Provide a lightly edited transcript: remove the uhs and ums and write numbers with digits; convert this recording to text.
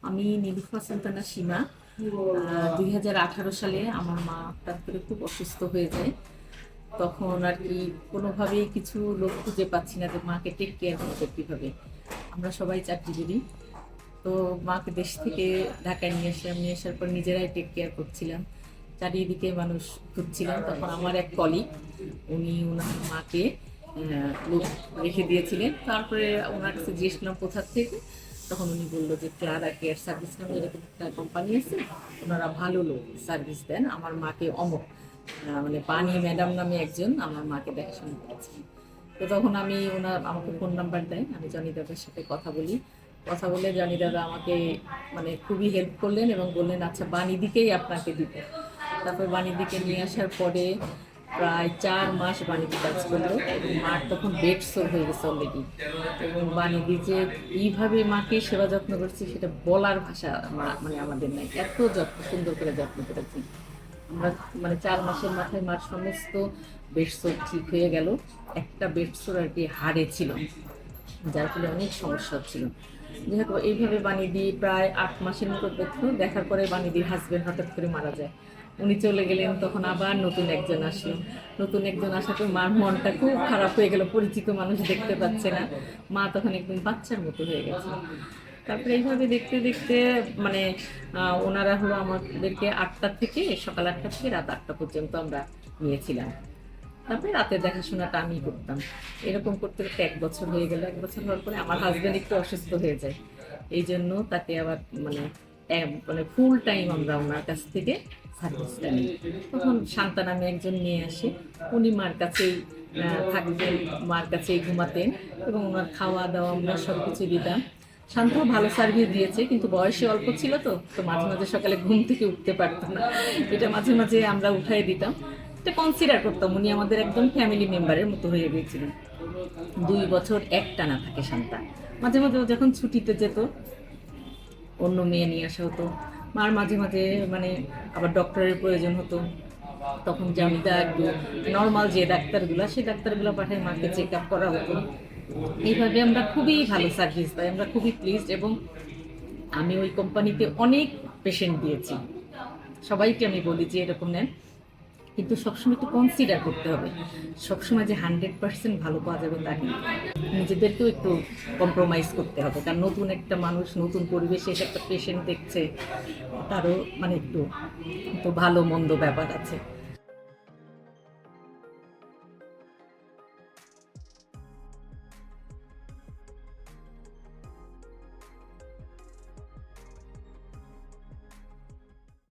আমি নীলুফা সুলতানা সীমা। 2018 সালে আমার মা হঠাৎ করে খুব অসুস্থ হয়ে যায়। তখন আর কি কোনোভাবেই কিছু লোক খুঁজে পাচ্ছি না যে মাকে টেক কেয়ার করবে কীভাবে। আমরা সবাই চাকরিজীবী, তো মাকে দেশ থেকে ঢাকায় নিয়ে আসলাম। নিয়ে আসার পর নিজেরাই টেক কেয়ার করছিলাম, চারিদিকে মানুষ খুঁজছিলাম। তখন আমার এক কলিগ, উনি ওনার মাকে লোক রেখে দিয়েছিলেন। তারপরে ওনার কাছে জিজ্ঞেস করলাম কোথা থেকে। তখন উনি বললো যে ক্লারা কেয়ার সার্ভিস নামে এরকম একটা কোম্পানি আছে, ওনারা ভালো লোক সার্ভিস দেন। আমার মাকে অমক মানে পানি ম্যাডাম নামে একজন আমার মাকে দেখাশোনা করেছেন। তো তখন আমি আমাকে ফোন নাম্বার দেয়, আমি জনি দাদার সাথে কথা বলি। কথা বলে জনি দাদা আমাকে মানে খুবই হেল্প করলেন এবং বললেন আচ্ছা বাণীদিকেই আপনাকে দিব। তারপর বাণীদিকে নিয়ে আসার পরে প্রায় 4 মাস বাণীদি কাজ করলো এবং মার তখন বেড সোর হয়ে গেছে অলরেডি। এবং বাণীদি যে এইভাবে মাকে সেবা যত্ন করছি সেটা বলার ভাষা মানে আমাদের নাই, এত যত্ন সুন্দর করে যত্ন করেছি আমরা। মানে 4 মাসের মাথায় মার সমস্ত বেডসোর ঠিক হয়ে গেল। একটা বেডসোর আর কি হাড়ে ছিল, যার ফলে অনেক সমস্যা হচ্ছিল। যাই হোক এইভাবে বাণীদি প্রায় 8 মাসের মতো দেখলো। দেখার পরে বাণীদির হাজবেন্ড হঠাৎ করে মারা যায়। উনি চলে গেলেন, তখন আবার নতুন একজন আসলো। নতুন একজন আসাতে মার মনটা খুব খারাপ হয়ে গেল, পরিচিত মানুষ দেখতে পাচ্ছে না। মা তখন একদম বাচ্চার মতো হয়ে গেছে। তারপরে এইভাবে দেখতে দেখতে মানে ওনারা হলো আমাদেরকে 8টা থেকে সকাল 8টা থেকে রাত 8টা পর্যন্ত আমরা নিয়েছিলাম। তারপরে রাতের দেখাশোনাটা আমি করতাম। এরকম করতে করতে 1 বছর হয়ে গেল। 1 বছর হওয়ার পরে আমার হাজব্যান্ড একটু অসুস্থ হয়ে যায়, এই জন্য তাকে আবার মানে মানে ফুল টাইম আমরা ওনার কাছ থেকে সার্ভিসটা নিই। তখন শান্তা নামে একজন নিয়ে আসে, উনি মার কাছেই থাকতেন, মার কাছেই ঘুমাতেন এবং ওনার খাওয়া দাওয়া আমরা সব কিছু দিতাম। শান্তও ভালো সার্ভিস দিয়েছে, কিন্তু বয়সে অল্প ছিল, তো তো মাঝে মাঝে সকালে ঘুম থেকে উঠতে পারতো না, এটা মাঝে মাঝে আমরা উঠাই দিতাম। এটা কনসিডার করতাম উনি আমাদের একদম ফ্যামিলি মেম্বারের মতো হয়ে গিয়েছিলেন। 2 বছর একটানা থাকে শান্তা। মাঝে মাঝে ও যখন ছুটিতে যেত অন্য মেয়ে নিয়ে আসা হতো। মার মাঝে মাঝে মানে আবার ডক্টরের প্রয়োজন হতো, তখন জামিদা একটু নর্মাল যে ডাক্তারগুলো সেই ডাক্তারগুলো পাঠায় মাকে চেক আপ করা হতো। এইভাবে আমরা খুবই ভালো সার্ভিস পাই, আমরা খুবই প্লিজড। এবং আমি ওই কোম্পানিতে অনেক পেশেন্ট দিয়েছি। সবাইকে আমি বলি যে এরকম নেন, কিন্তু সবসময় একটু কনসিডার করতে হবে। সবসময় যে 100% ভালো পাওয়া যাবে তা কিন্তু, নিজেদেরকেও একটু কম্প্রোমাইজ করতে হবে। কারণ নতুন একটা মানুষ নতুন পরিবেশে এসে একটা পেশেন্ট দেখছে, তারও মানে একটু তো ভালো মন্দ ব্যাপার আছে।